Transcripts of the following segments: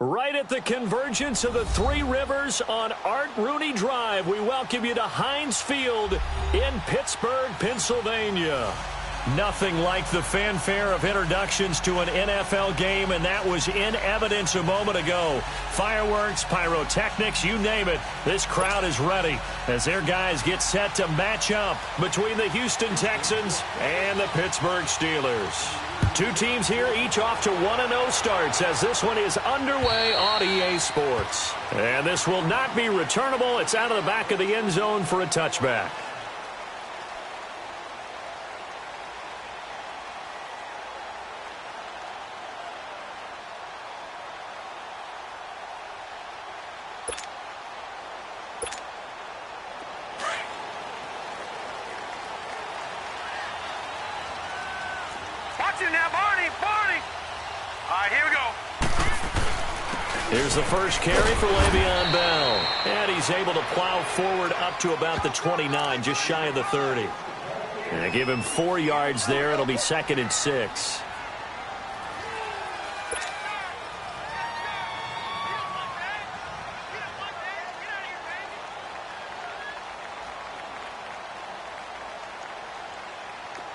Right at the convergence of the Three Rivers on Art Rooney Drive, we welcome you to Heinz Field in Pittsburgh, Pennsylvania. Nothing like the fanfare of introductions to an NFL game, and that was in evidence a moment ago. Fireworks, pyrotechnics, you name it, this crowd is ready as their guys get set to match up between the Houston Texans and the Pittsburgh Steelers. Two teams here, each off to 1-0 starts as this one is underway on EA Sports. And this will not be returnable. It's out of the back of the end zone for a touchback. Now, Barney. All right, here we go. Here's the first carry for Le'Veon Bell. And he's able to plow forward up to about the 29, just shy of the 30. And they give him 4 yards there. It'll be 2nd and 6.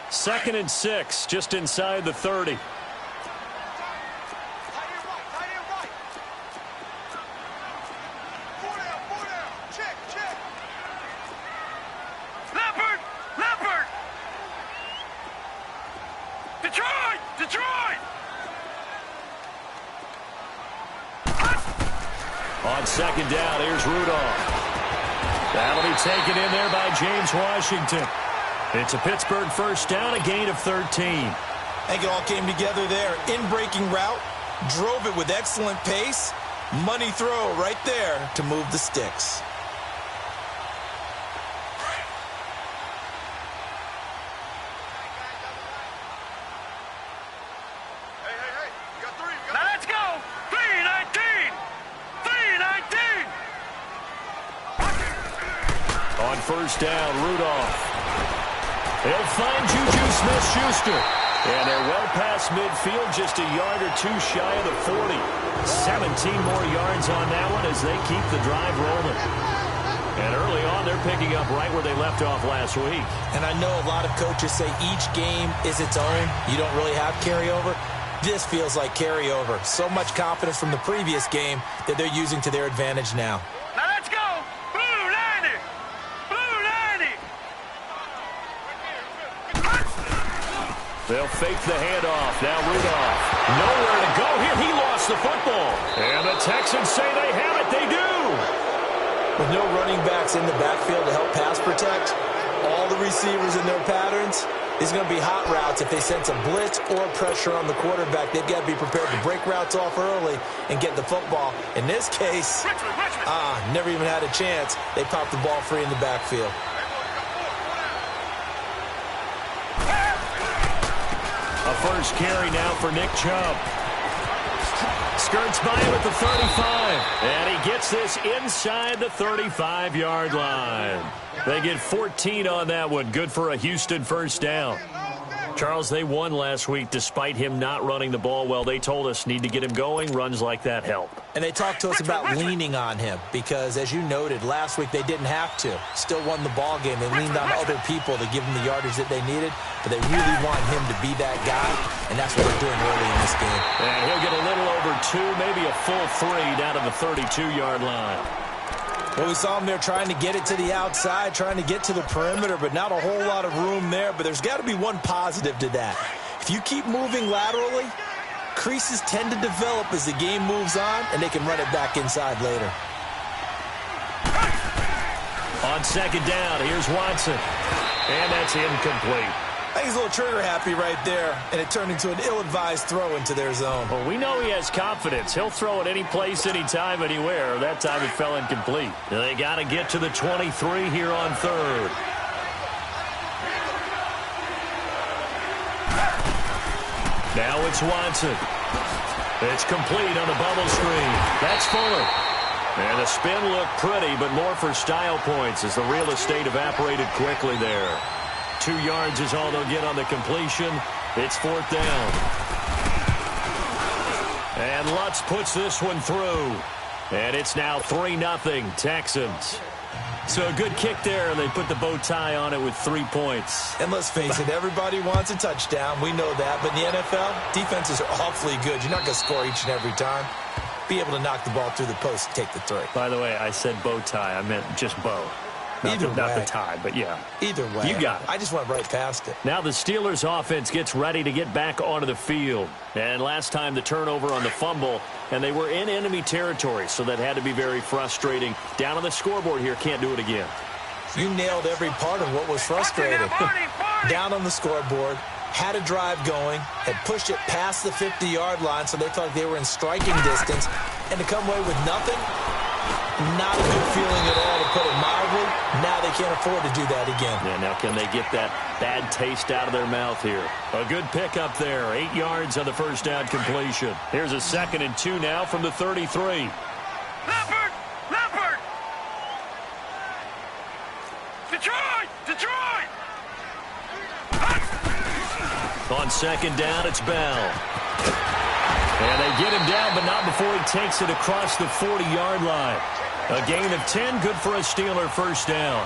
Second and 6, just inside the 30. Leopard! Detroit! On second down, here's Rudolph. That'll be taken in there by James Washington. It's a Pittsburgh first down, a gain of 13. I think it all came together there. In-breaking route, drove it with excellent pace. Money throw right there to move the sticks. Hey, you got 3. Now let's go. 3-19. On first down, Rudolph. He'll find Juju Smith-Schuster. And they're well past midfield, just a yard or two shy of the 40. 17 more yards on that one as they keep the drive rolling. And early on, they're picking up right where they left off last week. And I know a lot of coaches say each game is its own. You don't really have carryover. This feels like carryover. So much confidence from the previous game that they're using to their advantage now. Now let's go. Blue 90. They'll fake the handoff. Now Rudolph. Nowhere to go here. He lost the football. And the Texans say they have it. They do. With no running backs in the backfield to help pass protect, all the receivers in their patterns, it's going to be hot routes. If they sense a blitz or pressure on the quarterback, they've got to be prepared to break routes off early and get the football. In this case, never even had a chance. They popped the ball free in the backfield. A first carry now for Nick Chubb. Skirts by him at the 35. And he gets this inside the 35-yard line. They get 14 on that one. Good for a Houston first down. Charles, they won last week despite him not running the ball well. They told us need to get him going. Runs like that help. And they talked to us about leaning on him because, as you noted, last week they didn't have to. Still won the ball game. They leaned on other people to give them the yardage that they needed, but they really want him to be that guy, and that's what they're doing early in this game. And he'll get a little over 2, maybe a full 3 down to the 32-yard line. Well, we saw him there trying to get it to the outside, trying to get to the perimeter, but not a whole lot of room there. But there's got to be one positive to that. If you keep moving laterally, creases tend to develop as the game moves on, and they can run it back inside later. On second down, here's Watson. And that's incomplete. I think he's a little trigger happy right there, and it turned into an ill-advised throw into their zone. Well, we know he has confidence. He'll throw it any place, anytime, anywhere. That time it fell incomplete. They got to get to the 23 here on third. Now it's Watson. It's complete on the bubble screen. That's Fuller. And the spin looked pretty, but more for style points as the real estate evaporated quickly there. 2 yards is all they'll get on the completion. It's 4th down. And Lutz puts this one through. And it's now 3-0 Texans. So a good kick there, and they put the bow tie on it with 3 points. And let's face it, everybody wants a touchdown. We know that. But in the NFL, defenses are awfully good. You're not going to score each and every time. Be able to knock the ball through the post and take the 3. By the way, I said bow tie. I meant just bow. Not the tie, but yeah. Either way. You got it. I just went right past it. Now the Steelers offense gets ready to get back onto the field. And last time the turnover on the fumble, and they were in enemy territory, so that had to be very frustrating. Down on the scoreboard here, can't do it again. You nailed every part of what was frustrating. Down on the scoreboard, had a drive going, had pushed it past the 50-yard line, so they thought they were in striking distance, and to come away with nothing, not a good feeling at all, to put it mildly. Now they can't afford to do that again. Yeah, now can they get that bad taste out of their mouth here? A good pickup there. 8 yards on the first down completion. Here's a 2nd and 2 now from the 33. Leopard! Leopard! Detroit! Detroit! On 2nd down, it's Bell. And they get him down, but not before he takes it across the 40-yard line. A gain of 10, good for a Steeler first down.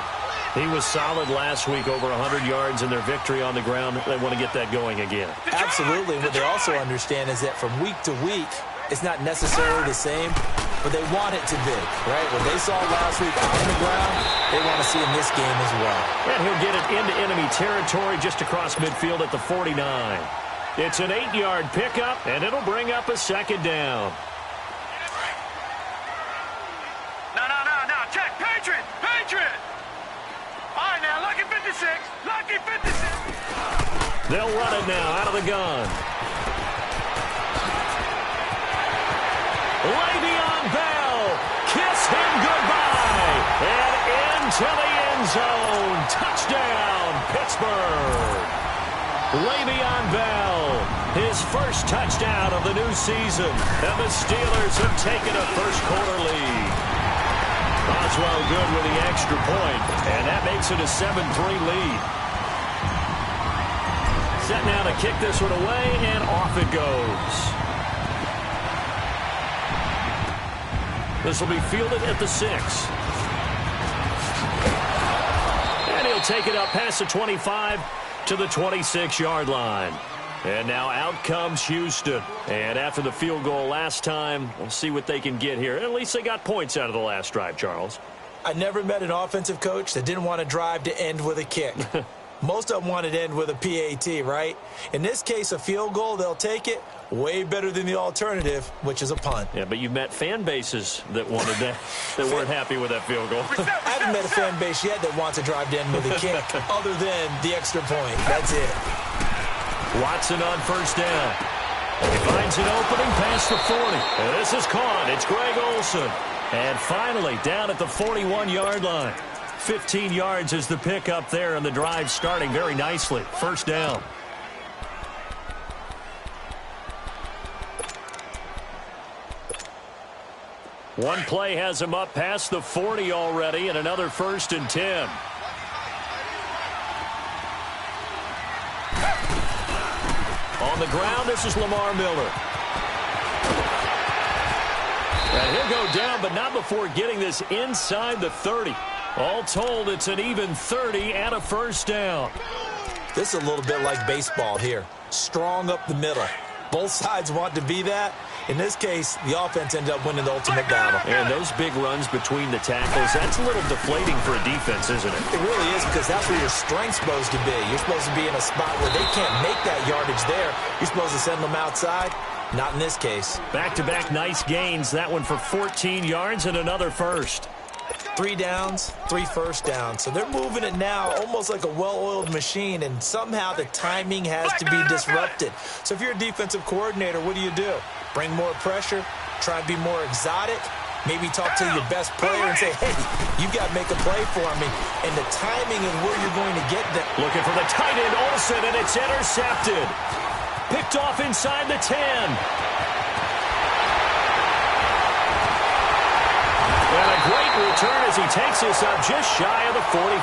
He was solid last week, over 100 yards in their victory on the ground. They want to get that going again. Absolutely. What they also understand is that from week to week, it's not necessarily the same, but they want it to be, right? What they saw last week on the ground, they want to see in this game as well. And he'll get it into enemy territory just across midfield at the 49. It's an 8-yard pickup, and it'll bring up a 2nd down. No. Check. Patriot. Patriot. All right, now, lucky 56. Lucky 56. They'll run it now out of the gun. Le'Veon Bell. Kiss him goodbye. And into the end zone. Touchdown, Pittsburgh. Le'Veon Bell, his first touchdown of the new season, and the Steelers have taken a first-quarter lead. Boswell good with the extra point, and that makes it a 7-3 lead. Set now to kick this one away, and off it goes. This will be fielded at the 6. And he'll take it up past the 25 to the 26-yard line. And now out comes Houston. And after the field goal last time, we'll see what they can get here. At least they got points out of the last drive, Charles. I never met an offensive coach that didn't want to drive to end with a kick. Most of them wanted to end with a PAT, right? In this case, a field goal, they'll take it. Way better than the alternative, which is a punt. Yeah, but you've met fan bases that wanted that, that weren't happy with that field goal. I haven't met a fan base yet that wants to drive to end with a kick, other than the extra point. That's it. Watson on first down. He finds an opening past the 40. And this is caught. It's Greg Olsen. And finally, down at the 41-yard line. 15 yards is the pickup there, and the drive starting very nicely. First down. One play has him up past the 40 already, and another 1st and 10. On the ground, this is Lamar Miller. And he'll go down, but not before getting this inside the 30. All told, it's an even 30 and a first down. This is a little bit like baseball here. Strong up the middle. Both sides want to be that. In this case, the offense ended up winning the ultimate battle. And those big runs between the tackles, that's a little deflating for a defense, isn't it? It really is, because that's where your strength's supposed to be. You're supposed to be in a spot where they can't make that yardage there. You're supposed to send them outside. Not in this case. Back-to-back nice gains. That one for 14 yards and another first. 3 downs, 3 first downs. So they're moving it now almost like a well-oiled machine, and somehow the timing has to be disrupted. So if you're a defensive coordinator, what do? Bring more pressure, try and be more exotic, maybe talk to your best player and say, hey, you got to make a play for me. And the timing of where you're going to get that. Looking for the tight end, Olsen, and it's intercepted. Picked off inside the 10. And a great return as he takes this up just shy of the 45.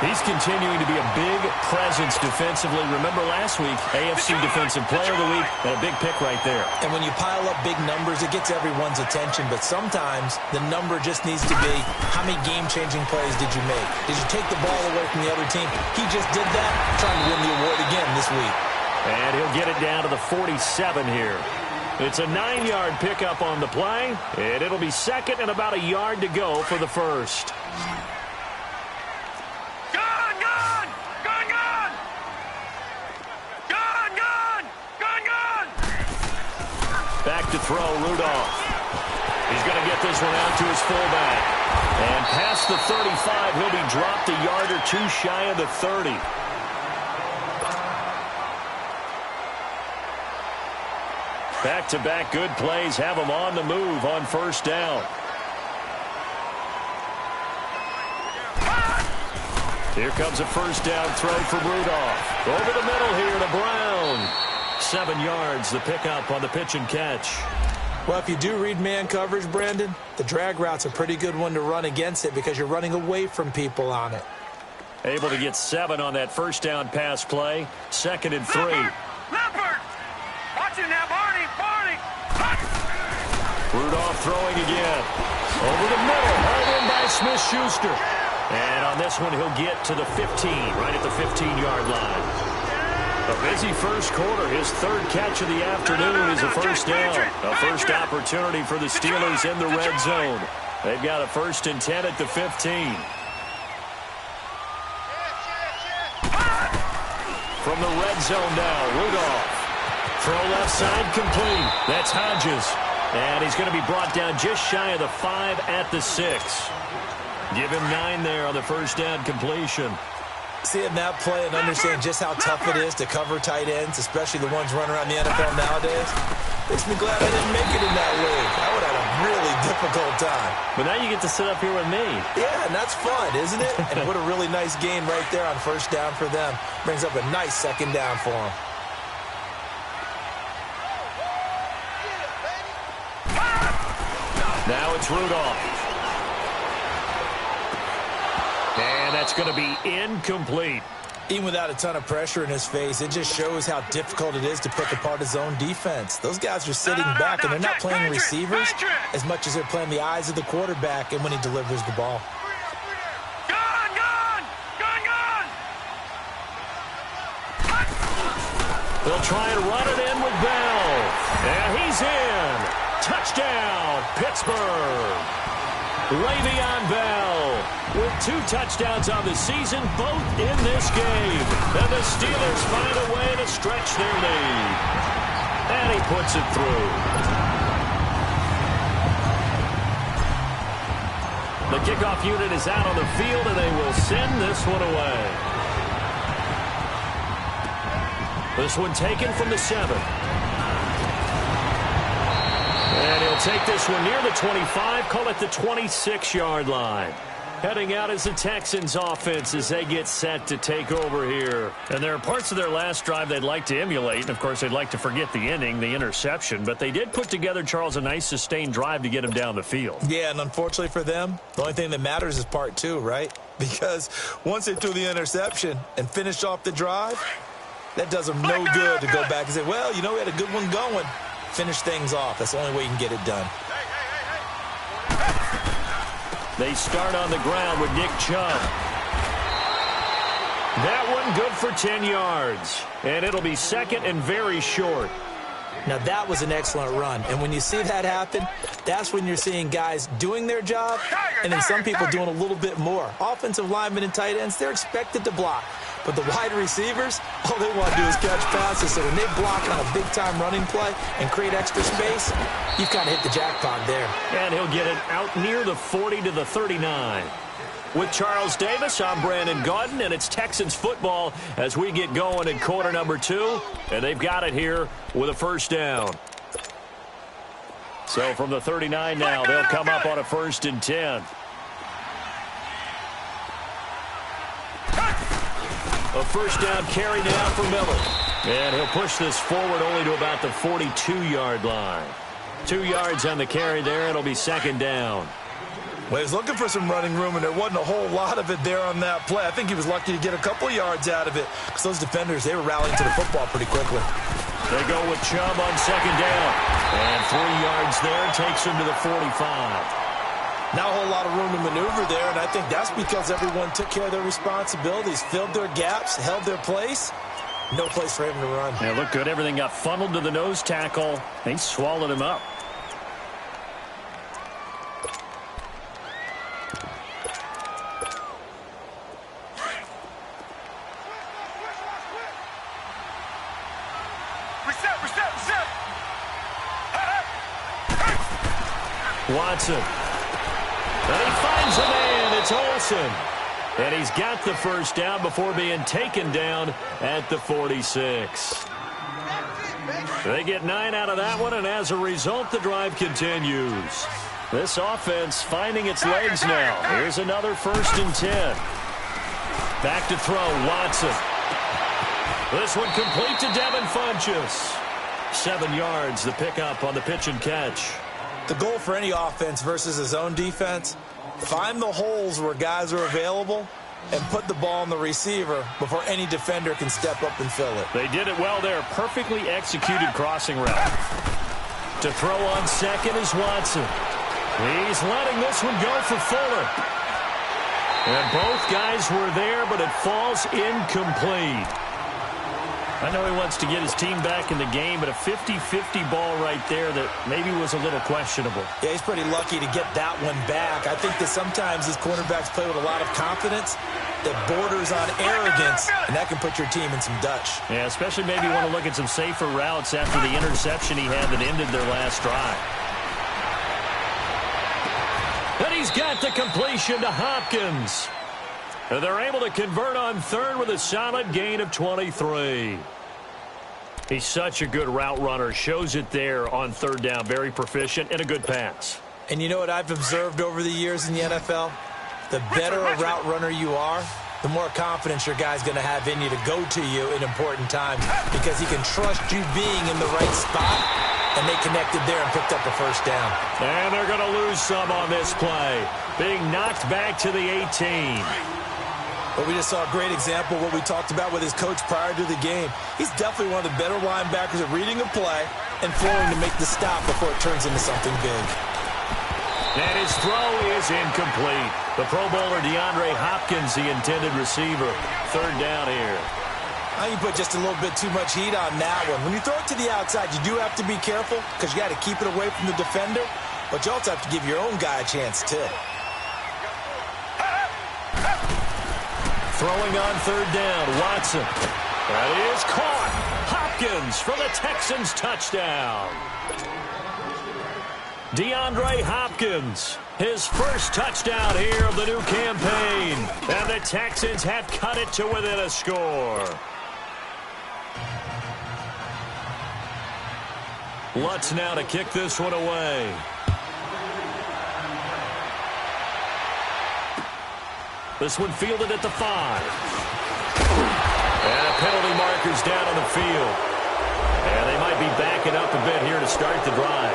He's continuing to be a big presence defensively. Remember last week, AFC Defensive Player of the Week, and a big pick right there. And when you pile up big numbers, it gets everyone's attention. But sometimes the number just needs to be, how many game-changing plays did you make? Did you take the ball away from the other team? He just did that, trying to win the award again this week. And he'll get it down to the 47 here. It's a 9-yard pickup on the play, and it'll be second and about a yard to go for the first. Back to throw, Rudolph. He's going to get this one out to his fullback. And past the 35, he'll be dropped a yard or two shy of the 30. Back-to-back good plays have him on the move on first down. Here comes a first down throw for Rudolph. Over the middle here to Brown. 7 yards, the pickup on the pitch and catch. Well, if you do read man coverage, Brandon, the drag route's a pretty good one to run against it because you're running away from people on it. Able to get 7 on that first down pass play. 2nd and 3. Leopard! Watch it now, Barney! Rudolph throwing again. Over the middle, hauled in by Smith-Schuster. And on this one, he'll get to the 15, right at the 15-yard line. A busy first quarter. His 3rd catch of the afternoon is a first down. A first opportunity for the Steelers in the red zone. They've got a 1st and 10 at the 15. From the red zone now, Rudolph. Throw left side complete. That's Hodges. And he's going to be brought down just shy of the 5 at the 6. Give him 9 there on the first down completion. Seeing that play and understand just how tough it is to cover tight ends, especially the ones running around the NFL nowadays, makes me glad I didn't make it in that league. I would have had a really difficult time. But now you get to sit up here with me. Yeah, and that's fun, isn't it? And what a really nice gain right there on first down for them. Brings up a nice 2nd down for them. Now it's Rudolph. And that's going to be incomplete. Even without a ton of pressure in his face, it just shows how difficult it is to pick apart his own defense. Those guys are sitting back, and they're not playing receivers as much as they're playing the eyes of the quarterback and when he delivers the ball. They'll try and run it in with Bell. And he's in. Touchdown, Pittsburgh. Le'Veon Bell with 2 touchdowns on the season, both in this game. And the Steelers find a way to stretch their lead. And he puts it through. The kickoff unit is out on the field, and they will send this one away. This one taken from the 7. And he'll take this one near the 25, call it the 26-yard line. Heading out is the Texans offense as they get set to take over here. And there are parts of their last drive they'd like to emulate. And, of course, they'd like to forget the inning, the interception. But they did put together, Charles, a nice sustained drive to get him down the field. Yeah, and unfortunately for them, the only thing that matters is part 2, right? Because once they threw the interception and finished off the drive, that does them no good to go back and say, well, you know, we had a good one going. Finish things off. That's the only way you can get it done. They start on the ground with Nick Chubb. That one good for 10 yards. And it'll be 2nd and very short. Now, that was an excellent run. And when you see that happen, that's when you're seeing guys doing their job and then some people doing a little bit more. Offensive linemen and tight ends, they're expected to block. But the wide receivers, all they want to do is catch passes. So when they block on a big-time running play and create extra space, you've kind of hit the jackpot there. And he'll get it out near the 40 to the 39. With Charles Davis, I'm Brandon Gaudin, and it's Texans football as we get going in quarter number 2. And they've got it here with a first down. So from the 39 now, they'll come up on a 1st and 10. A first down carry now for Miller. And he'll push this forward only to about the 42-yard line. 2 yards on the carry there. It'll be 2nd down. Well, he was looking for some running room, and there wasn't a whole lot of it there on that play. I think he was lucky to get a couple yards out of it because those defenders, they were rallying to the football pretty quickly. They go with Chubb on second down. And 3 yards there takes him to the 45. Not a whole lot of room to maneuver there, and I think that's because everyone took care of their responsibilities, filled their gaps, held their place. No place for him to run. Yeah, looked good. Everything got funneled to the nose tackle. They swallowed him up. Reset. Watson. And he finds a man. It's Olsen. And he's got the first down before being taken down at the 46. They get 9 out of that one, and as a result, the drive continues. This offense finding its legs now. Here's another 1st and 10. Back to throw, Watson. This one complete to Devin Funchess. 7 yards, the pickup on the pitch and catch. The goal for any offense versus his own defense, find the holes where guys are available and put the ball on the receiver before any defender can step up and fill it. They did it well there. Perfectly executed crossing route. To throw on second is Watson. He's letting this one go for Fuller. And both guys were there, but it falls incomplete. I know he wants to get his team back in the game, but a 50-50 ball right there that maybe was a little questionable. Yeah, he's pretty lucky to get that one back. I think that sometimes his quarterbacks play with a lot of confidence that borders on arrogance, and that can put your team in some Dutch. Yeah, especially maybe want to look at some safer routes after the interception he had that ended their last drive. And he's got the completion to Hopkins. And they're able to convert on third with a solid gain of 23. He's such a good route runner. Shows it there on third down. Very proficient and a good pass. And you know what I've observed over the years in the NFL? The better a route runner you are, the more confidence your guy's going to have in you to go to you in important times because he can trust you being in the right spot, and they connected there and picked up a first down. And they're going to lose some on this play. Being knocked back to the 18. But we just saw a great example of what we talked about with his coach prior to the game. He's definitely one of the better linebackers at reading a play and flowing to make the stop before it turns into something big. And his throw is incomplete. The Pro Bowler DeAndre Hopkins, the intended receiver. Third down here. Now you put just a little bit too much heat on that one. When you throw it to the outside, you do have to be careful because you got to keep it away from the defender, but you also have to give your own guy a chance too. Throwing on third down, Watson. That is caught. Hopkins for the Texans touchdown. DeAndre Hopkins, his first touchdown here of the new campaign. And the Texans have cut it to within a score. Lutz now to kick this one away. This one fielded at the 5. And a penalty marker's down on the field. And they might be backing up a bit here to start the drive.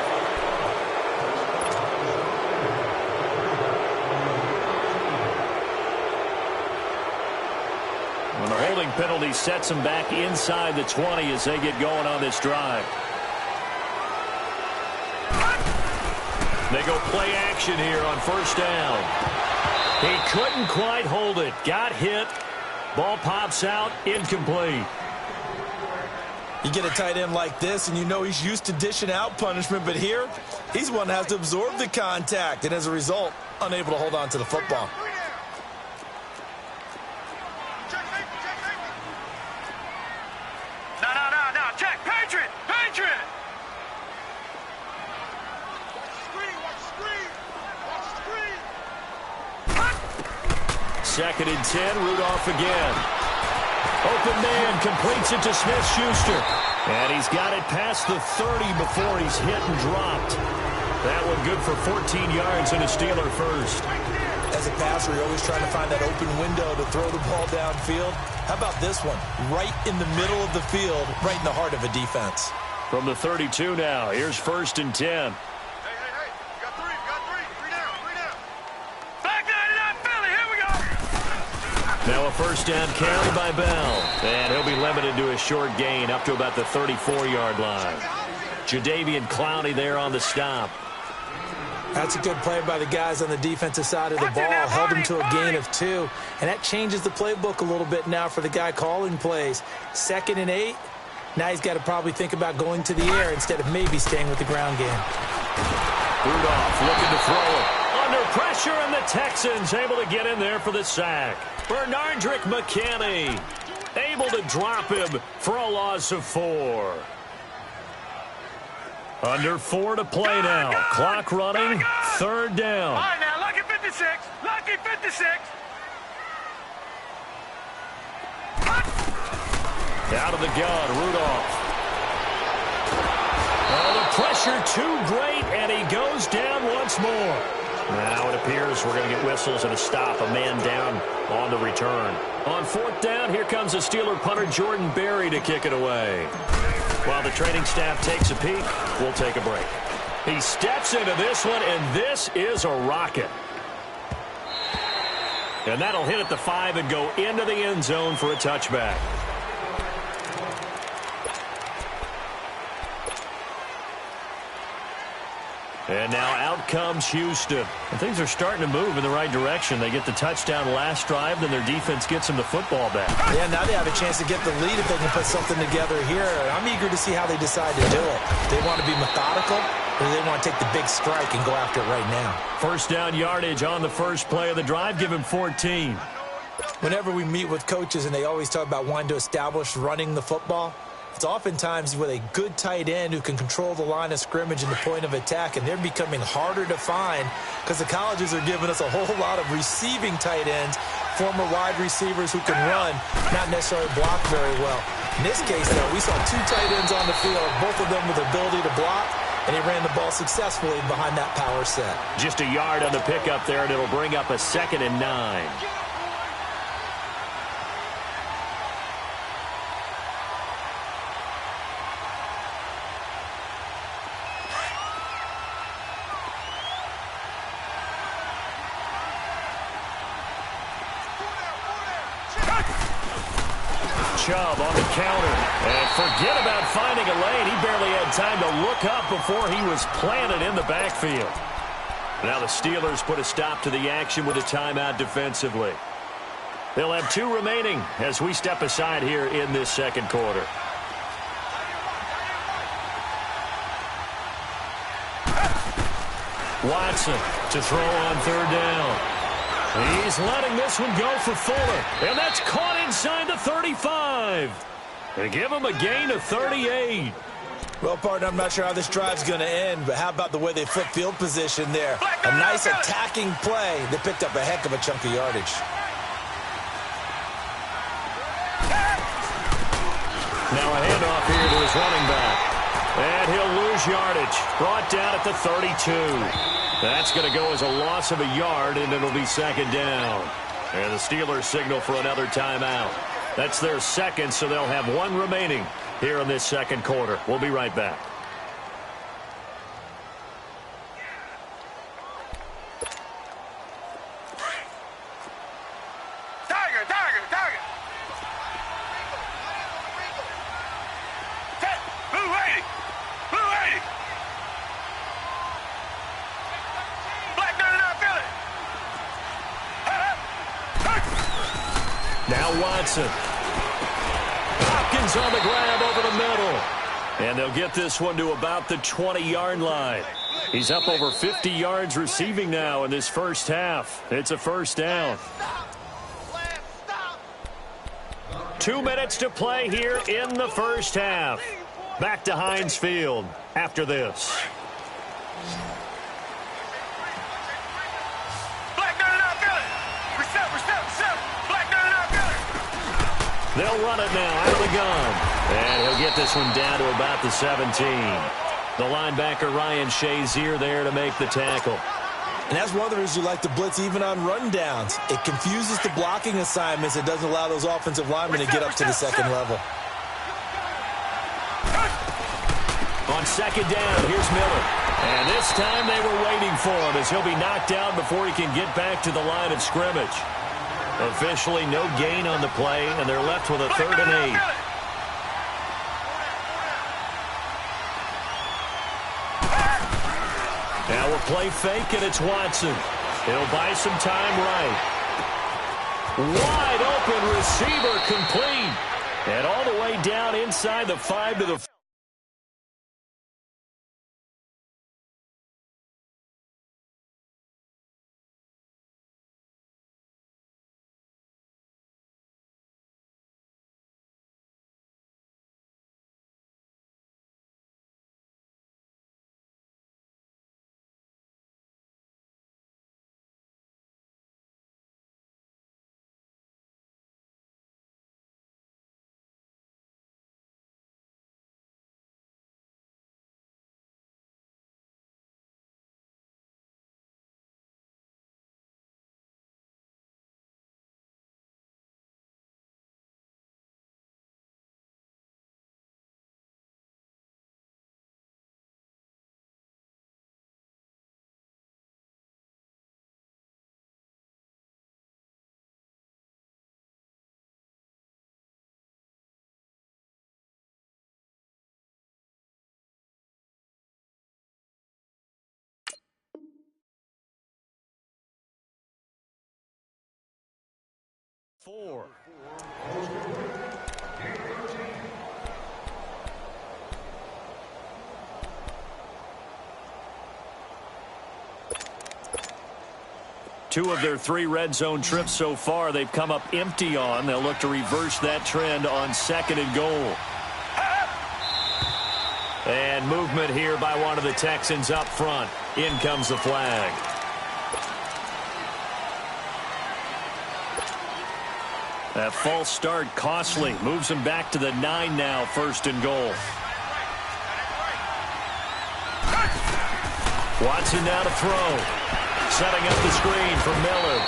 When the holding penalty sets them back inside the 20 as they get going on this drive. They go play action here on first down. He couldn't quite hold it. Got hit. Ball pops out. Incomplete. You get a tight end like this, and you know he's used to dishing out punishment, but here, he's one that has to absorb the contact, and as a result, unable to hold on to the football. No. Check. Patriot. Second and 10, Rudolph again. Open man completes it to Smith-Schuster. And he's got it past the 30 before he's hit and dropped. That one good for 14 yards and a Steeler first. As a passer, you're always trying to find that open window to throw the ball downfield. How about this one? Right in the middle of the field, right in the heart of a defense. From the 32 now, here's first and 10. Hey. Got three down. Now a first down carry by Bell. And he'll be limited to a short gain up to about the 34-yard line. Jadeveon Clowney there on the stop. That's a good play by the guys on the defensive side of the ball. Held him to a gain of 2. And that changes the playbook a little bit now for the guy calling plays. 2nd and 8. Now he's got to probably think about going to the air instead of maybe staying with the ground game. Rudolph looking to throw it. Under pressure, and the Texans able to get in there for the sack. JPARNEVIK22's able to drop him for a loss of 4. Under 4 to play now. Clock running. 3rd down. All right, now, lucky 56. Lucky 56. Out of the gun, Rudolph. Oh, the pressure too great, and he goes down once more. Now it appears we're going to get whistles and a stop. A man down on the return. On 4th down, here comes the Steeler punter Jordan Berry to kick it away. While the training staff takes a peek, we'll take a break. He steps into this one, and this is a rocket. And that'll hit at the 5 and go into the end zone for a touchback. And now out comes Houston. And things are starting to move in the right direction. They get the touchdown last drive, then their defense gets them the football back. Yeah, now they have a chance to get the lead if they can put something together here. I'm eager to see how they decide to do it. They want to be methodical, or they want to take the big strike and go after it right now. First down yardage on the first play of the drive. Give him 14. Whenever we meet with coaches and they always talk about wanting to establish running the football, it's oftentimes with a good tight end who can control the line of scrimmage and the point of attack, and they're becoming harder to find because the colleges are giving us a whole lot of receiving tight ends, former wide receivers who can run, not necessarily block very well. In this case, though, we saw 2 tight ends on the field, both of them with the ability to block, and he ran the ball successfully behind that power set. Just a yard on the pickup there, and it'll bring up a 2nd and 9. Chubb on the counter. And forget about finding a lane. He barely had time to look up before he was planted in the backfield. Now the Steelers put a stop to the action with a timeout defensively. They'll have 2 remaining as we step aside here in this second quarter. Watson to throw on 3rd down. He's letting this one go for Fuller. And that's caught inside the 35. They give him a gain of 38. Well, partner, I'm not sure how this drive's going to end, but how about the way they flip field position there? A nice attacking play. They picked up a heck of a chunk of yardage. Now a handoff here to his running back. And he'll lose yardage. Brought down at the 32. That's going to go as a loss of a yard, and it'll be 2nd down. And the Steelers signal for another timeout. That's their 2nd, so they'll have 1 remaining here in this second quarter. We'll be right back. Now Watson. Hopkins on the grab over the middle. And they'll get this one to about the 20-yard line. He's up over 50 yards receiving now in this first half. It's a first down. 2 minutes to play here in the first half. Back to Heinz Field after this. They'll run it now out of the gun. And he'll get this one down to about the 17. The linebacker Ryan Shazier there to make the tackle. And that's one of the reasons you like to blitz even on rundowns. It confuses the blocking assignments. It doesn't allow those offensive linemen to get up to the second level. On 2nd down, here's Miller. And this time they were waiting for him as he'll be knocked down before he can get back to the line of scrimmage. Officially no gain on the play, and they're left with a 3rd and 8. Now a play fake, and it's Watson. He'll buy some time right. Wide open receiver complete. And all the way down inside the 5 to the 4. Four. Two of their 3 red zone trips so far, they've come up empty on. They'll look to reverse that trend on 2nd and goal. And movement here by one of the Texans up front. In comes the flag. That false start costly. Moves him back to the 9 now, 1st and goal. Watson now to throw. Setting up the screen for Miller.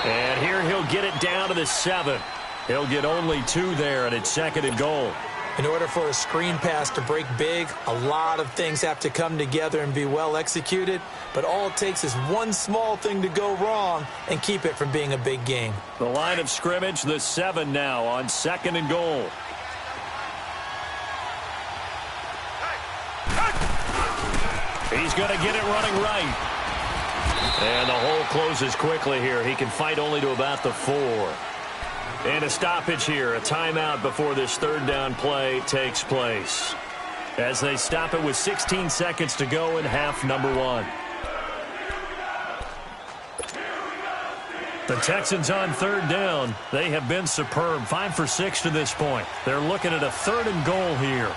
And here he'll get it down to the 7. He'll get only 2 there, and it's 2nd and goal. In order for a screen pass to break big, a lot of things have to come together and be well executed. But all it takes is one small thing to go wrong and keep it from being a big game. The line of scrimmage, the 7 now on 2nd and goal. He's going to get it running right. And the hole closes quickly here. He can fight only to about the 4. And a stoppage here, a timeout before this 3rd down play takes place. As they stop it with 16 seconds to go in half number 1. The Texans on 3rd down. They have been superb, 5 for 6 to this point. They're looking at a 3rd and goal here.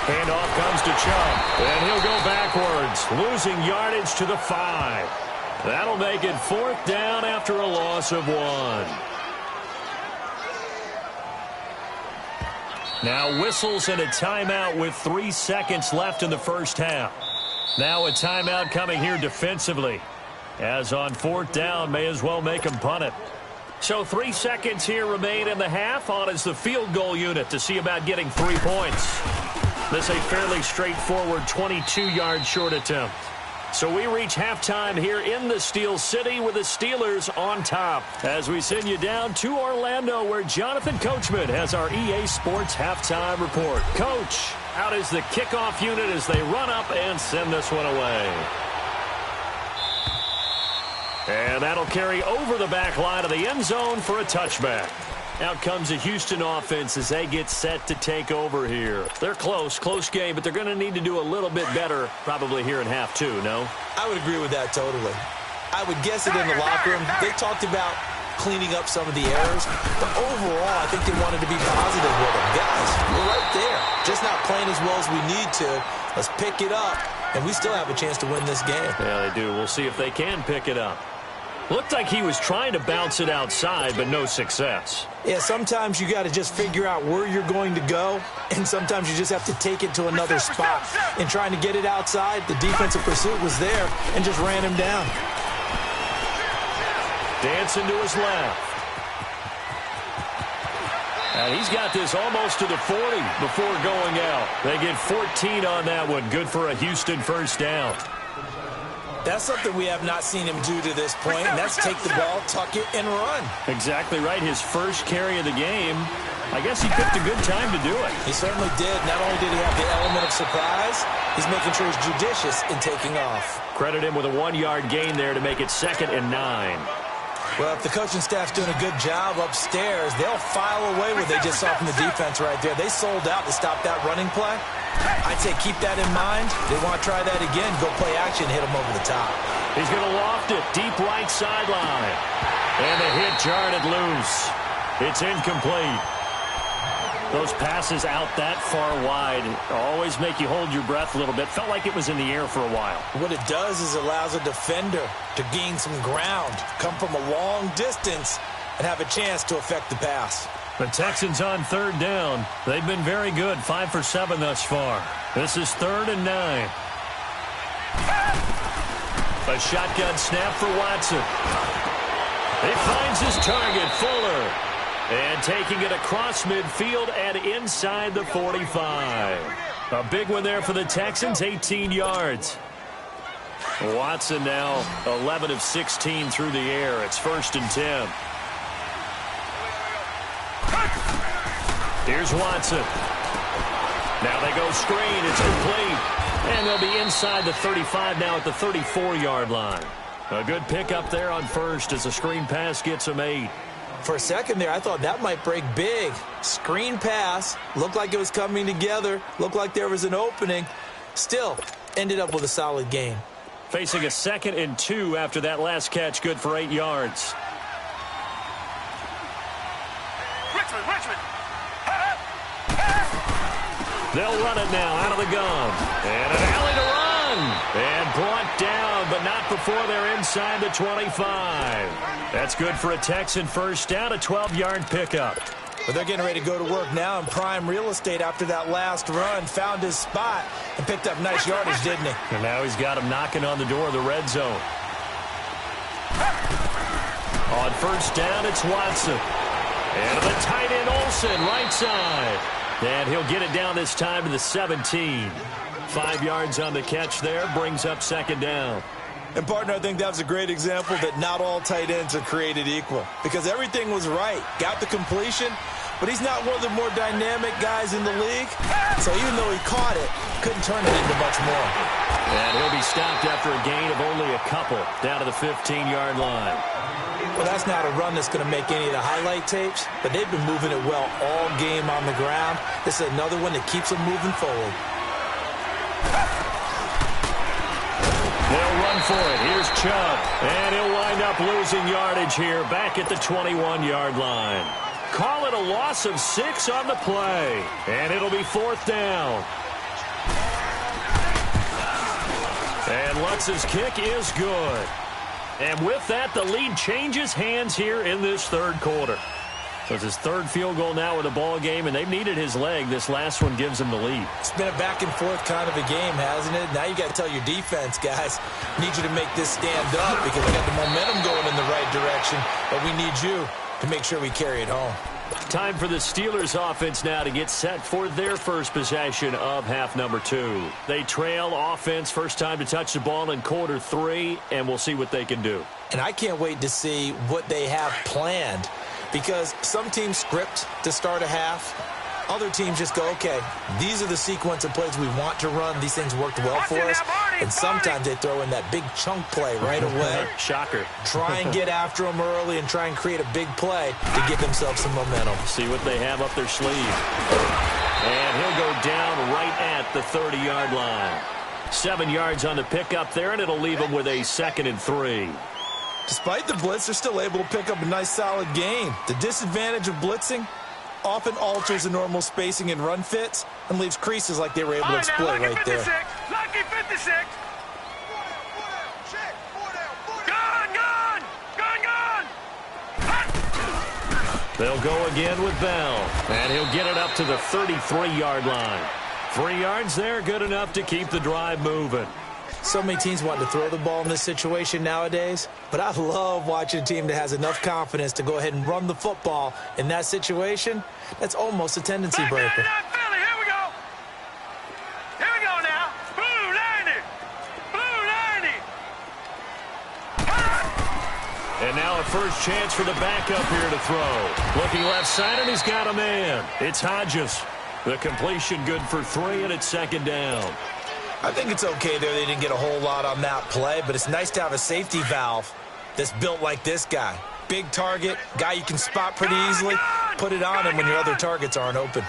Handoff comes to Chubb, and he'll go backwards, losing yardage to the 5. That'll make it 4th down after a loss of 1. Now whistles and a timeout with 3 seconds left in the 1st half. Now a timeout coming here defensively. As on 4th down, may as well make him punt it. So 3 seconds here remain in the half. On is the field goal unit to see about getting 3 points. This a fairly straightforward 22-yard short attempt. So we reach halftime here in the Steel City with the Steelers on top. As we send you down to Orlando, where Jonathan Coachman has our EA Sports halftime report. Coach, out is the kickoff unit as they run up and send this one away. And that'll carry over the back line of the end zone for a touchback. Out comes the Houston offense as they get set to take over here. They're close game, but they're going to need to do a little bit better probably here in half 2, no? I would agree with that totally. I would guess it in the locker room. They talked about cleaning up some of the errors, but overall, I think they wanted to be positive with them. Guys, we're right there. Just not playing as well as we need to. Let's pick it up, and we still have a chance to win this game. Yeah, they do. We'll see if they can pick it up. Looked like he was trying to bounce it outside, but no success. Yeah, sometimes you got to just figure out where you're going to go, and sometimes you just have to take it to another spot. In trying to get it outside, the defensive pursuit was there and just ran him down. Dancing to his left. And he's got this almost to the 40 before going out. They get 14 on that one. Good for a Houston 1st down. That's something we have not seen him do to this point, and that's take the ball, tuck it, and run. Exactly right. His first carry of the game. I guess he picked a good time to do it. He certainly did. Not only did he have the element of surprise, he's making sure he's judicious in taking off. Credit him with a 1-yard gain there to make it 2nd and 9. Well, if the coaching staff's doing a good job upstairs, they'll file away what they just saw from the defense right there. They sold out to stop that running play. I'd say keep that in mind. They want to try that again, go play action, hit him over the top. He's going to loft it, deep right sideline. And the hit jarred it loose. It's incomplete. Those passes out that far wide always make you hold your breath a little bit. Felt like it was in the air for a while. What it does is it allows a defender to gain some ground, come from a long distance, and have a chance to affect the pass. The Texans on 3rd down. They've been very good, 5 for 7 thus far. This is 3rd and 9. A shotgun snap for Watson. He finds his target, Fuller. And taking it across midfield and inside the 45. A big one there for the Texans, 18 yards. Watson now 11 of 16 through the air. It's 1st and 10. Here's Watson. Now they go screen. It's complete. And they'll be inside the 35 now at the 34-yard line. A good pickup there on 1st as the screen pass gets him 8. For a second there, I thought that might break big. Screen pass. Looked like it was coming together. Looked like there was an opening. Still, ended up with a solid game. Facing a 2nd and 2 after that last catch. Good for 8 yards. Richmond. They'll run it now out of the gun. And an alley to run. And brought down, but not before they're inside the 25. That's good for a Texan first down, a 12-yard pickup. But they're getting ready to go to work now in prime real estate after that last run. Found his spot and picked up nice yardage, didn't he? And now he's got him knocking on the door of the red zone. On 1st down, it's Watson. And the tight end Olsen, right side. And he'll get it down this time to the 17. 5 yards on the catch there, brings up 2nd down. And, partner, I think that was a great example that not all tight ends are created equal. Because everything was right. Got the completion, but he's not one of the more dynamic guys in the league. So even though he caught it, couldn't turn it into much more. And he'll be stopped after a gain of only a couple, down to the 15-yard line. Well, that's not a run that's going to make any of the highlight tapes, but they've been moving it well all game on the ground. This is another one that keeps them moving forward. They'll run for it. Here's Chubb. And he'll wind up losing yardage here back at the 21-yard line. Call it a loss of 6 on the play. And it'll be 4th down. And Lutz's kick is good. And with that, the lead changes hands here in this 3rd quarter. So it's his 3rd field goal now with a ball game, and they've needed his leg. This last one gives him the lead. It's been a back-and-forth kind of a game, hasn't it? Now you got to tell your defense, guys, need you to make this stand up because we got the momentum going in the right direction, but we need you to make sure we carry it home. Time for the Steelers offense now to get set for their first possession of half number 2. They trail offense, first time to touch the ball in quarter 3, and we'll see what they can do. And I can't wait to see what they have planned. Because some teams script to start a half. Other teams just go, okay, these are the sequence of plays we want to run. These things worked well for us. And sometimes they throw in that big chunk play right away. Shocker. Try and get after them early and try and create a big play to give themselves some momentum. See what they have up their sleeve. And he'll go down right at the 30-yard line. 7 yards on the pickup there, and it'll leave him with a 2nd and 3. Despite the blitz, they're still able to pick up a nice, solid gain. The disadvantage of blitzing often alters the normal spacing and run fits and leaves creases like they were able to exploit right there. Lucky 56. Gun. They'll go again with Bell. And he'll get it up to the 33-yard line. 3 yards there, good enough to keep the drive moving. So many teams want to throw the ball in this situation nowadays, but I love watching a team that has enough confidence to go ahead and run the football in that situation. That's almost a tendency breaker. Here we go. Here we go now. Blue 90. And now a first chance for the backup here to throw. Looking left side, and he's got a man. It's Hodges. The completion good for 3, and it's second down. I think it's okay there. They didn't get a whole lot on that play, but it's nice to have a safety valve that's built like this guy. Big target, guy you can spot pretty easily. Put it on him when your other targets aren't open.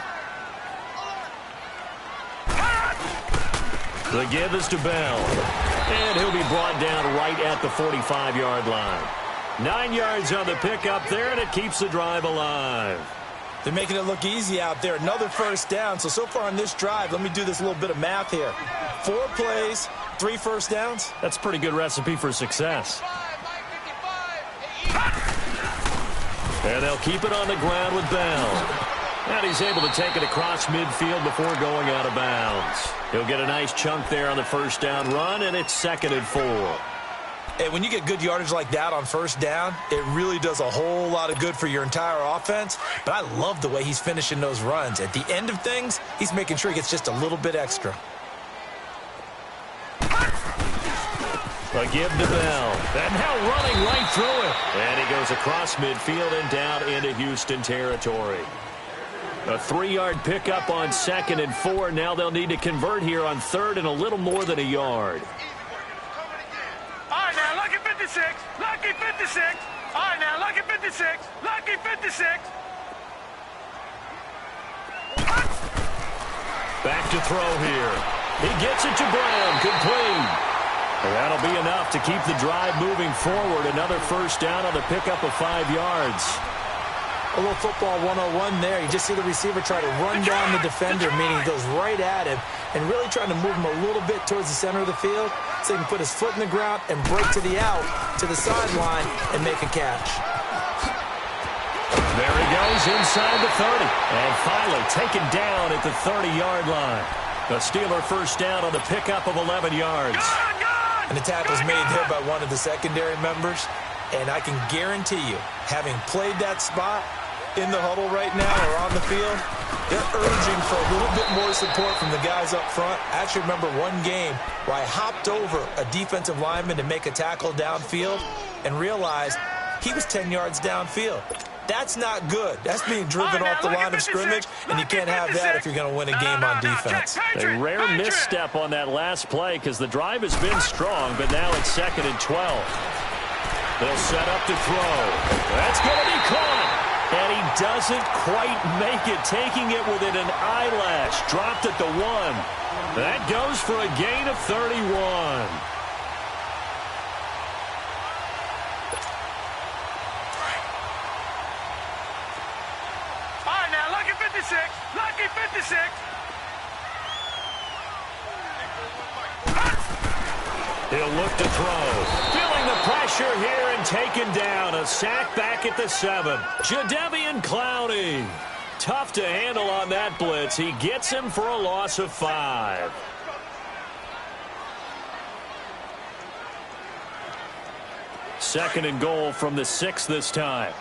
The give is to Bell. And he'll be brought down right at the 45-yard line. 9 yards on the pickup there, and it keeps the drive alive. They're making it look easy out there. Another first down. So far on this drive, let me do this little bit of math here. 4 plays, 3 first downs. That's a pretty good recipe for success. And they'll keep it on the ground with Bell. And he's able to take it across midfield before going out of bounds. He'll get a nice chunk there on the first down run, and it's 2nd and 4. Hey, when you get good yardage like that on first down, it really does a whole lot of good for your entire offense. But I love the way he's finishing those runs. At the end of things, he's making sure he gets just a little bit extra. A give to Bell. And now running right through it. And he goes across midfield and down into Houston territory. A 3-yard pickup on 2nd and 4. Now they'll need to convert here on 3rd and a little more than a yard. All right, now, lucky 56. Lucky 56. All right, now, lucky 56. Lucky 56. Back to throw here. He gets it to Brown. Complete. And that'll be enough to keep the drive moving forward. Another first down on the pickup of 5 yards. A little football 101 there. You just see the receiver try to run down the defender, meaning he goes right at him, and really trying to move him a little bit towards the center of the field so he can put his foot in the ground and break to the out, to the sideline, and make a catch. There he goes inside the 30. And finally taken down at the 30-yard line. The Steeler first down on the pickup of 11 yards. And the tackle's made there by one of the secondary members. And I can guarantee you, having played that spot in the huddle right now or on the field, they're urging for a little bit more support from the guys up front. I actually remember one game where I hopped over a defensive lineman to make a tackle downfield and realized he was 10 yards downfield. That's not good. That's being driven off the line of scrimmage, and you can't have that if you're going to win a game on defense. A rare misstep on that last play because the drive has been strong, but now it's 2nd and 12. They'll set up to throw. That's going to be caught. And he doesn't quite make it, taking it within an eyelash. Dropped at the 1. That goes for a gain of 31. All right, now, lucky 56. Lucky 56. He'll look to throw. Feeling the pressure here and taken down. A sack back at the 7. Jadeveon Clowney. Tough to handle on that blitz. He gets him for a loss of 5. Second and goal from the 6 this time.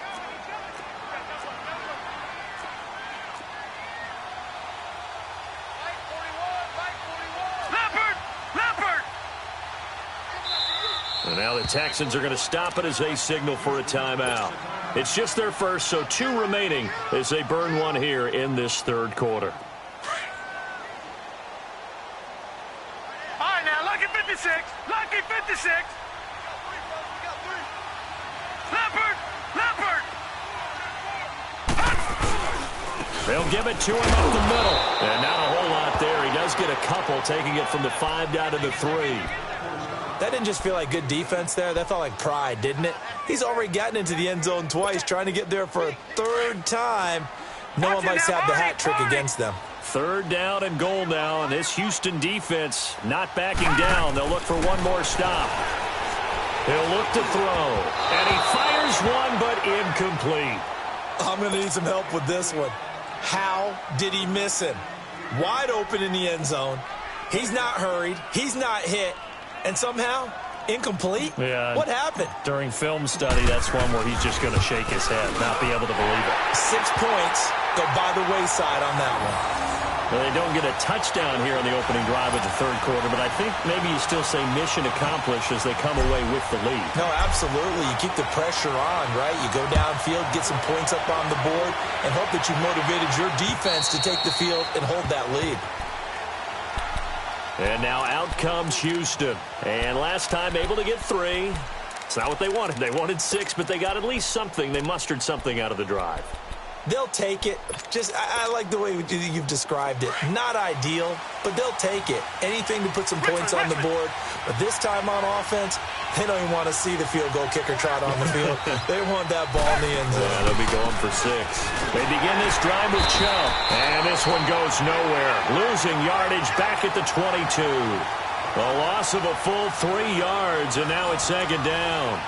And now the Texans are going to stop it as they signal for a timeout. It's just their first, so 2 remaining as they burn one here in this 3rd quarter. All right, now, lucky 56. Lucky 56. Leopard. Leopard. They'll give it to him up the middle. And not a whole lot there. He does get a couple, taking it from the 5 down to the 3. That didn't just feel like good defense there. That felt like pride, didn't it? He's already gotten into the end zone twice, trying to get there for a 3rd time. No one likes to have the hat trick against them. 3rd down and goal now, and this Houston defense not backing down. They'll look for one more stop. He'll look to throw, and he fires one, but incomplete. I'm going to need some help with this one. How did he miss him? Wide open in the end zone. He's not hurried. He's not hit. And somehow, incomplete? Yeah. What happened? During film study, that's one where he's just going to shake his head, not be able to believe it. 6 points go by the wayside on that one. Well, they don't get a touchdown here on the opening drive of the third quarter, but I think maybe you still say mission accomplished as they come away with the lead. No, absolutely. You keep the pressure on, right? You go downfield, get some points up on the board, and hope that you've motivated your defense to take the field and hold that lead. And now out comes Houston. And last time able to get 3. It's not what they wanted. They wanted 6, but they got at least something. They mustered something out of the drive. They'll take it. I like the way you've described it. Not ideal, but they'll take it. Anything to put some points on the board. But this time on offense, they don't even want to see the field goal kicker trot on the field. They want that ball in the end zone. Yeah, they'll be going for 6. They begin this drive with Chubb. And this one goes nowhere. Losing yardage back at the 22. A loss of a full 3 yards, and now it's second down.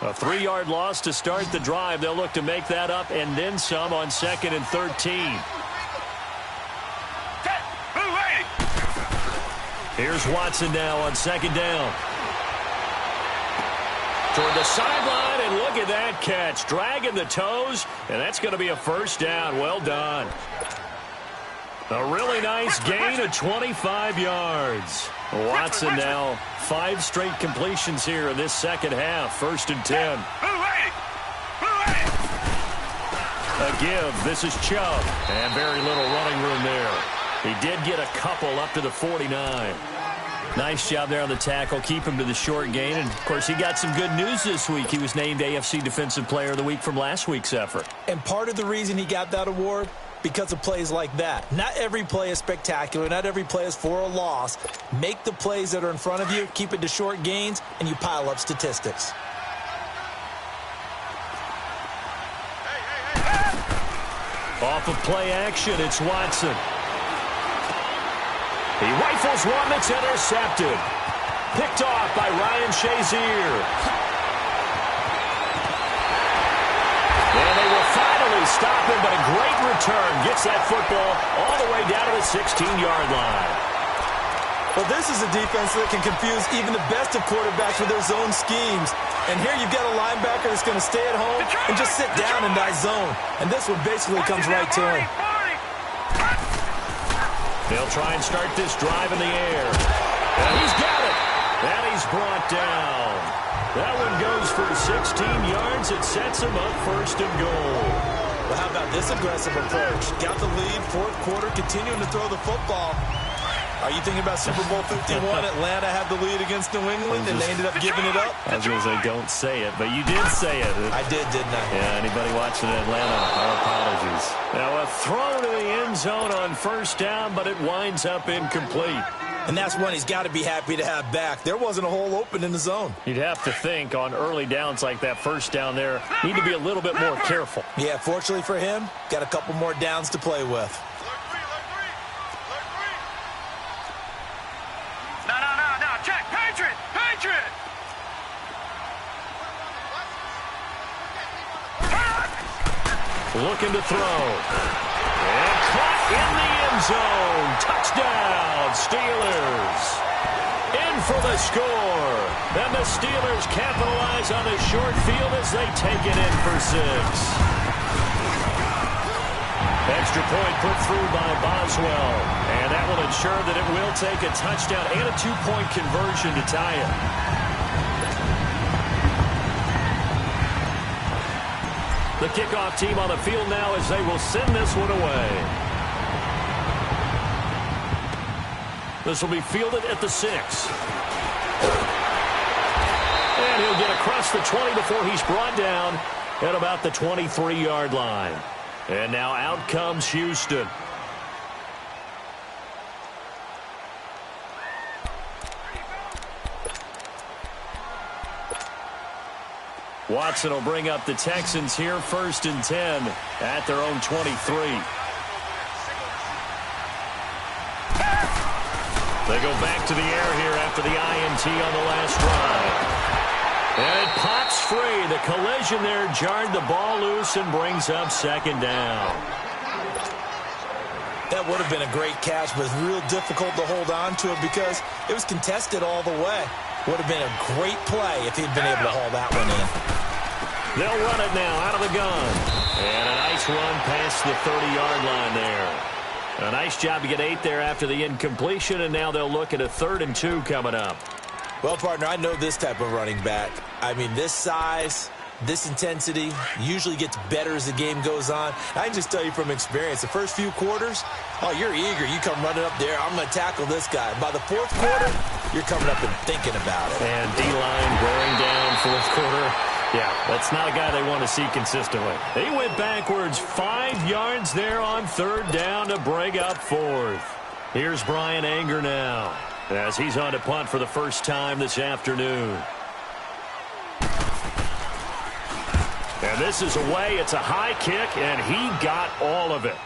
A 3-yard loss to start the drive. They'll look to make that up and then some on 2nd and 13. Here's Watson now on 2nd down. Toward the sideline, and look at that catch. Dragging the toes, and that's going to be a first down. Well done. A really nice gain of 25 yards. Watson now 5 straight completions here in this second half. 1st and 10. A give. This is Chubb. And very little running room there. He did get a couple up to the 49. Nice job there on the tackle. Keep him to the short gain. And, of course, he got some good news this week. He was named AFC Defensive Player of the Week from last week's effort. And part of the reason he got that award, because of plays like that. Not every play is spectacular. Not every play is for a loss. Make the plays that are in front of you, keep it to short gains, and you pile up statistics. Off of play action, it's Watson. He rifles one that's intercepted. Picked off by Ryan Shazier. And they will finally stop him, but a great return. Gets that football all the way down to the 16-yard line. Well, this is a defense that can confuse even the best of quarterbacks with their zone schemes. And here you've got a linebacker that's going to stay at home and just sit down in that zone. And this one basically comes right to him. They'll try and start this drive in the air. And he's got it. And he's brought down. That one goes for 16 yards. It sets him up 1st and goal. Well, how about this aggressive approach? Got the lead, 4th quarter, continuing to throw the football. Are you thinking about Super Bowl 51? Atlanta had the lead against New England, and they ended up giving it up? I was going to say, don't say it, but you did say it. I did, didn't I? Yeah, anybody watching Atlanta, our apologies. Now, a throw to the end zone on 1st down, but it winds up incomplete. And that's one he's got to be happy to have back. There wasn't a hole open in the zone. You'd have to think on early downs like that 1st down there, need to be a little bit more careful. Yeah, fortunately for him, got a couple more downs to play with. Looking to throw. And caught in the end zone. Touchdown, Steelers. In for the score. And the Steelers capitalize on the short field as they take it in for 6. Extra point put through by Boswell. And that will ensure that it will take a touchdown and a 2-point conversion to tie it. The kickoff team on the field now as they will send this one away. This will be fielded at the 6. And he'll get across the 20 before he's brought down at about the 23-yard line. And now out comes Houston. Watson will bring up the Texans here 1st and 10 at their own 23. They go back to the air here after the INT on the last drive. And it pops free. The collision there jarred the ball loose and brings up 2nd down. That would have been a great catch, but it's real difficult to hold on to it because it was contested all the way. Would have been a great play if he'd been able to haul that one in. They'll run it now out of the gun. And a nice run past the 30-yard line there. A nice job to get 8 there after the incompletion, and now they'll look at a 3rd and 2 coming up. Well, partner, I know this type of running back. I mean, this size, this intensity usually gets better as the game goes on. I can just tell you from experience, the first few quarters, oh, you're eager. You come running up there, I'm going to tackle this guy. By the 4th quarter, you're coming up and thinking about it. And D-line wearing down 4th quarter. Yeah, that's not a guy they want to see consistently. He went backwards 5 yards there on 3rd down to break up 4th. Here's Brian Anger now as he's on to punt for the first time this afternoon. And this is away. It's a high kick, and he got all of it.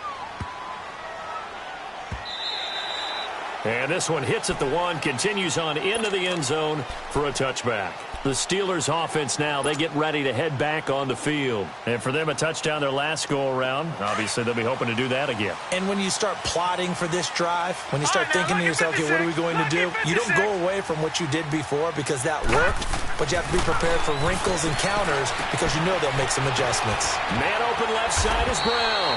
And this one hits at the 1, continues on into the end zone for a touchback. The Steelers offense now, they get ready to head back on the field. And for them, a touchdown their last go-around. Obviously, they'll be hoping to do that again. And when you start plotting for this drive, when you start thinking to yourself, okay, what are we going to do? You don't go away from what you did before because that worked, but you have to be prepared for wrinkles and counters because you know they'll make some adjustments. Man open left side is Brown.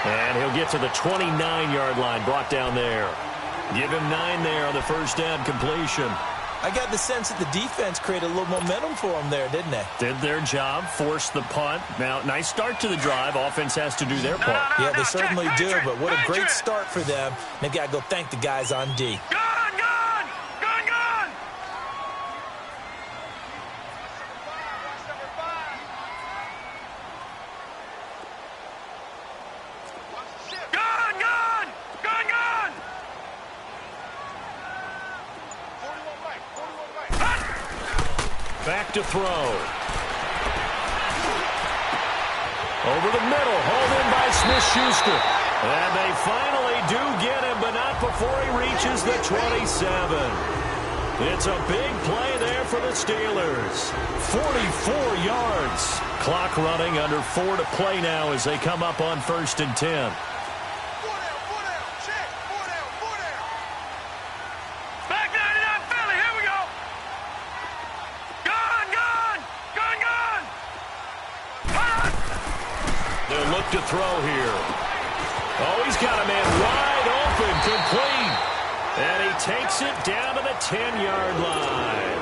And he'll get to the 29-yard line, brought down there. Give him 9 there on the first down completion. I got the sense that the defense created a little momentum for them there, didn't they? Did their job, forced the punt. Now, nice start to the drive. Offense has to do their part. Yeah, they certainly do, but what a great start for them. They've got to go thank the guys on D. Gone, gone, gone, gone. Gone, gone, gone, gone. Back to throw. Over the middle, hauled in by Smith-Schuster. And they finally do get him, but not before he reaches the 27. It's a big play there for the Steelers. 44 yards. Clock running, under 4 to play now as they come up on 1st and 10. To throw here. Oh, he's got a man wide open, complete. And he takes it down to the 10-yard line.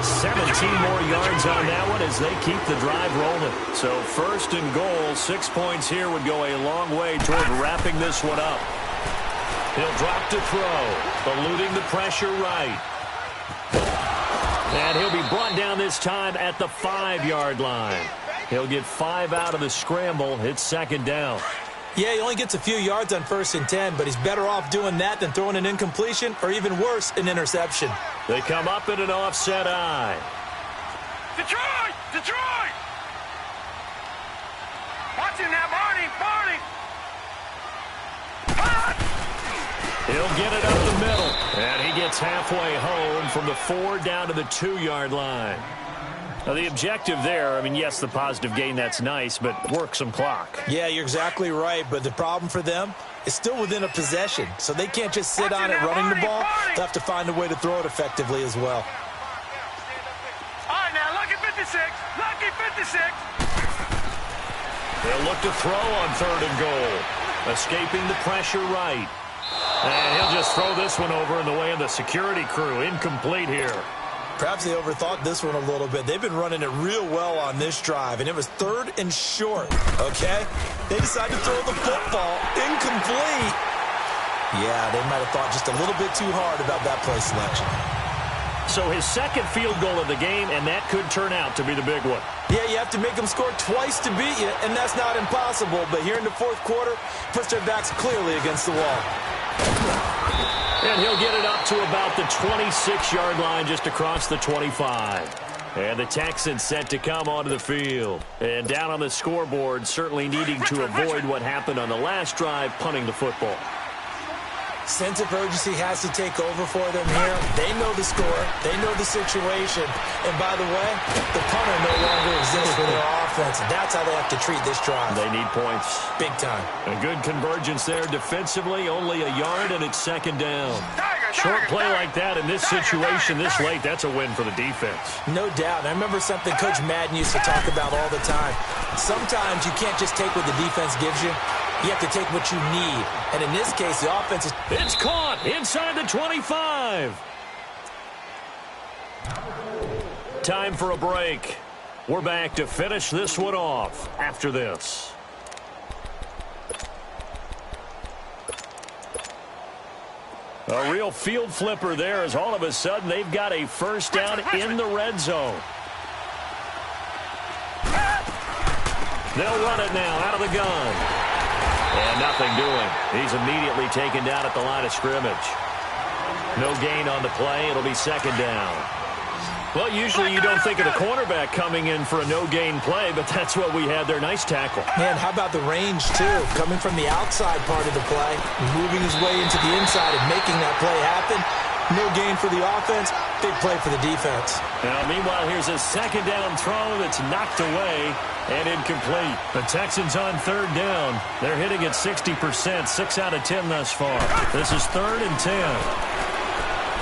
17 more yards on that one as they keep the drive rolling. So 1st and goal, 6 points here would go a long way toward wrapping this one up. He'll drop to throw, eluding the pressure right. And he'll be brought down this time at the 5-yard line. He'll get 5 out of the scramble. It's 2nd down. Yeah, he only gets a few yards on 1st and 10, but he's better off doing that than throwing an incompletion or even worse, an interception. They come up in an offset eye. Detroit! Detroit! Watch him now, Barney! Barney! He'll get it up the middle. And he gets halfway home from the 4 down to the 2-yard line. Now, the objective there, I mean, yes, the positive gain, that's nice, but work some clock. Yeah, you're exactly right, but the problem for them is still within a possession, so they can't just sit on it running the ball. They'll have to find a way to throw it effectively as well. All right, now, lucky 56. Lucky 56. They'll look to throw on 3rd and goal. Escaping the pressure right. And he'll just throw this one over in the way of the security crew. Incomplete here. Perhaps they overthought this one a little bit. They've been running it real well on this drive, and it was 3rd and short, okay? They decided to throw the football incomplete. Yeah, they might have thought just a little bit too hard about that play selection. So his 2nd field goal of the game, and that could turn out to be the big one. Yeah, you have to make them score twice to beat you, and that's not impossible. But here in the 4th quarter, puts their backs clearly against the wall. And he'll get it up to about the 26-yard line, just across the 25. And the Texans set to come onto the field. And down on the scoreboard, certainly needing to avoid what happened on the last drive, punting the football. Sense of urgency has to take over for them here. They know the score. They know the situation. And by the way, the punter no longer exists for their offense. That's how they have to treat this drive. They need points. Big time. A good convergence there defensively. Only a yard, and it's second down. Short play like that in this situation this late, that's a win for the defense. No doubt. I remember something Coach Madden used to talk about all the time. Sometimes you can't just take what the defense gives you. You have to take what you need. And in this case, the offense is... It's caught inside the 25. Time for a break. We're back to finish this one off after this. A real field flipper there as all of a sudden they've got a first down in the red zone. They'll run it now out of the gun. And nothing doing. He's immediately taken down at the line of scrimmage. No gain on the play. It'll be second down. Well, usually you don't think of the cornerback coming in for a no-gain play, but that's what we had there. Nice tackle. Man, how about the range, too? Coming from the outside part of the play, moving his way into the inside and making that play happen. No gain for the offense, big play for the defense. Now, meanwhile, here's a second down throw that's knocked away and incomplete. The Texans on third down. They're hitting at 60%, 6 out of 10 thus far. This is 3rd and 10.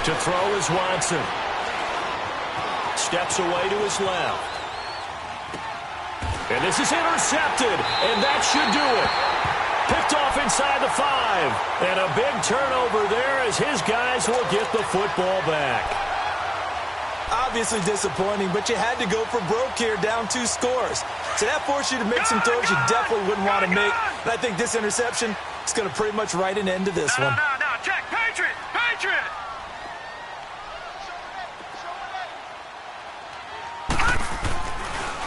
To throw is Watson. Steps away to his left. And this is intercepted, and that should do it. Picked off inside the 5. And a big turnover there as his guys will get the football back. Obviously disappointing, but you had to go for broke here, down 2 scores. So that forced you to make some throws you definitely wouldn't want to make. And I think this interception is going to pretty much write an end to this one. No, check. Patriot!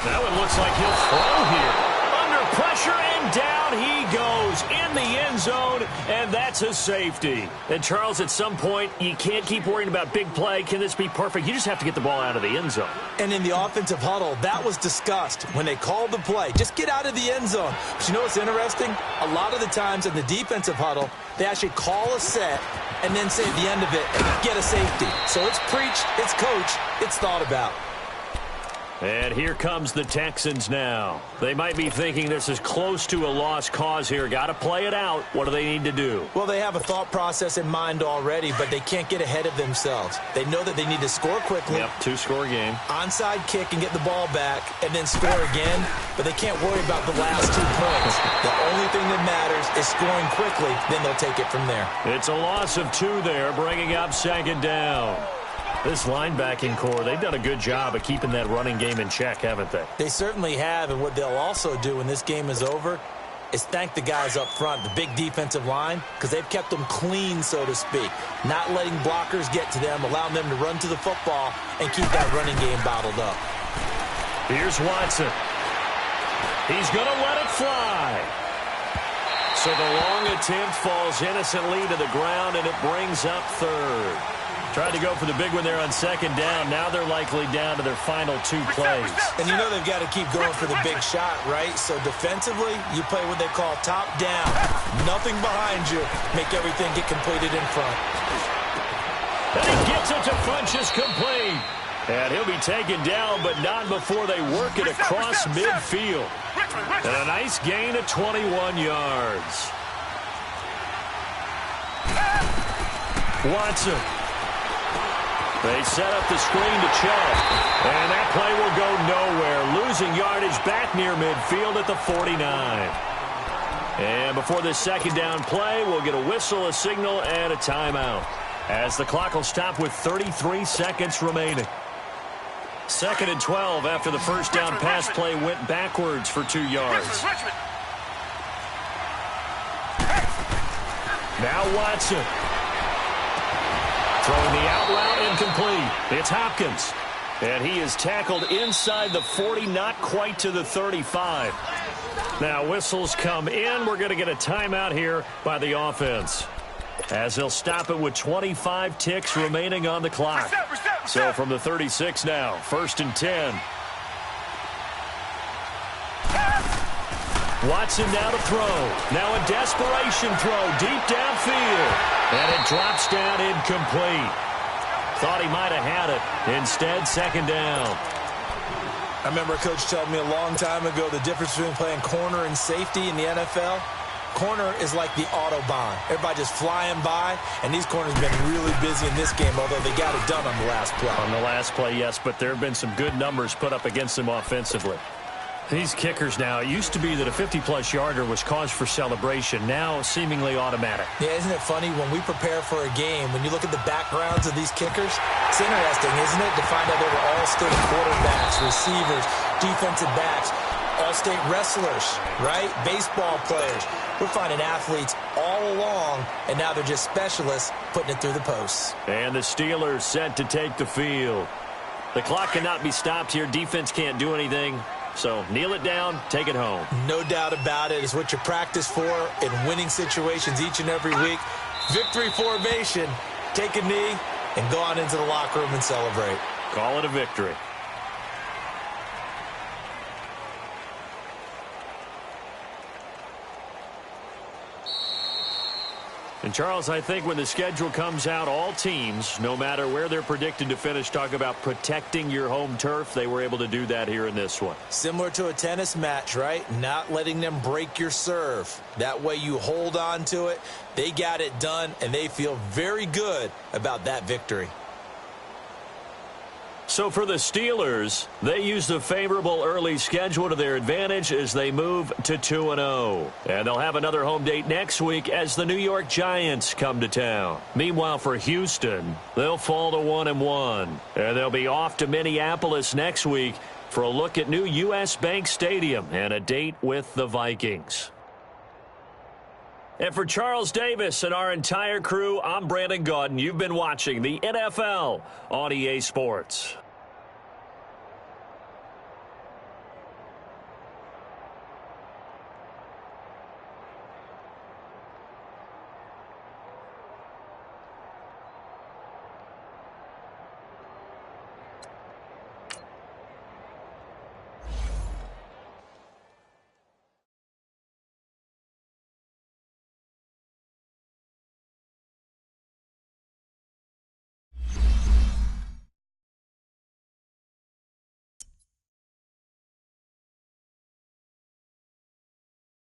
That one looks like he'll throw here. Under pressure, and down he goes in the end zone, and that's a safety. And, Charles, at some point, you can't keep worrying about big play. Can this be perfect? You just have to get the ball out of the end zone. And in the offensive huddle, that was discussed when they called the play. Just get out of the end zone. But you know what's interesting? A lot of the times in the defensive huddle, they actually call a set and then say at the end of it, get a safety. So it's preached, it's coached, it's thought about. And here comes the Texans now. They might be thinking this is close to a lost cause here. Got to play it out. What do they need to do? Well, they have a thought process in mind already, but they can't get ahead of themselves. They know that they need to score quickly. Yep, 2-score game. Onside kick and get the ball back, and then score again. But they can't worry about the last 2 points. The only thing that matters is scoring quickly. Then they'll take it from there. It's a loss of 2 there, bringing up second down. This linebacking core, they've done a good job of keeping that running game in check, haven't they? They certainly have, and what they'll also do when this game is over is thank the guys up front, the big defensive line, because they've kept them clean, so to speak. Not letting blockers get to them, allowing them to run to the football and keep that running game bottled up. Here's Watson. He's going to let it fly. So the long attempt falls innocently to the ground, and it brings up 3rd. Tried to go for the big one there on second down. Now they're likely down to their final 2 plays. And you know they've got to keep going for the big shot, right? So defensively, you play what they call top down. Nothing behind you. Make everything get completed in front. And he gets it to Funchess complete. And he'll be taken down, but not before they work it across midfield. And a nice gain of 21 yards. Watson. They set up the screen to check. And that play will go nowhere. Losing yardage back near midfield at the 49. And before this second down play, we'll get a whistle, a signal, and a timeout. As the clock will stop with 33 seconds remaining. 2nd and 12 after the first down pass play went backwards for 2 yards. Now Watson. Throwing the out route incomplete. It's Hopkins. And he is tackled inside the 40, not quite to the 35. Now whistles come in. We're going to get a timeout here by the offense, as they'll stop it with 25 ticks remaining on the clock. So from the 36 now, 1st and 10. Watson now to throw. Now a desperation throw deep downfield. And it drops down incomplete. Thought he might have had it. Instead, second down. I remember a coach telling me a long time ago the difference between playing corner and safety in the NFL. Corner is like the Autobahn. Everybody just flying by, and these corners have been really busy in this game, although they got it done on the last play. On the last play, yes, but there have been some good numbers put up against them offensively. These kickers now, it used to be that a 50-plus yarder was cause for celebration. Now, seemingly automatic. Yeah, isn't it funny? When we prepare for a game, when you look at the backgrounds of these kickers, it's interesting, isn't it, to find out they were all-state quarterbacks, receivers, defensive backs, all-state wrestlers, right? Baseball players. We're finding athletes all along, and now they're just specialists putting it through the posts. And the Steelers set to take the field. The clock cannot be stopped here. Defense can't do anything. So kneel it down, take it home. No doubt about it. It's what you practice for in winning situations each and every week. Victory formation. Take a knee and go on into the locker room and celebrate. Call it a victory. And, Charles, I think when the schedule comes out, all teams, no matter where they're predicted to finish, talk about protecting your home turf. They were able to do that here in this one. Similar to a tennis match, right? Not letting them break your serve. That way you hold on to it. They got it done, and they feel very good about that victory. So for the Steelers, they used a favorable early schedule to their advantage as they move to 2-0. And they'll have another home date next week as the New York Giants come to town. Meanwhile, for Houston, they'll fall to 1-1. And they'll be off to Minneapolis next week for a look at new U.S. Bank Stadium and a date with the Vikings. And for Charles Davis and our entire crew, I'm Brandon Gaudin. You've been watching the NFL on EA Sports.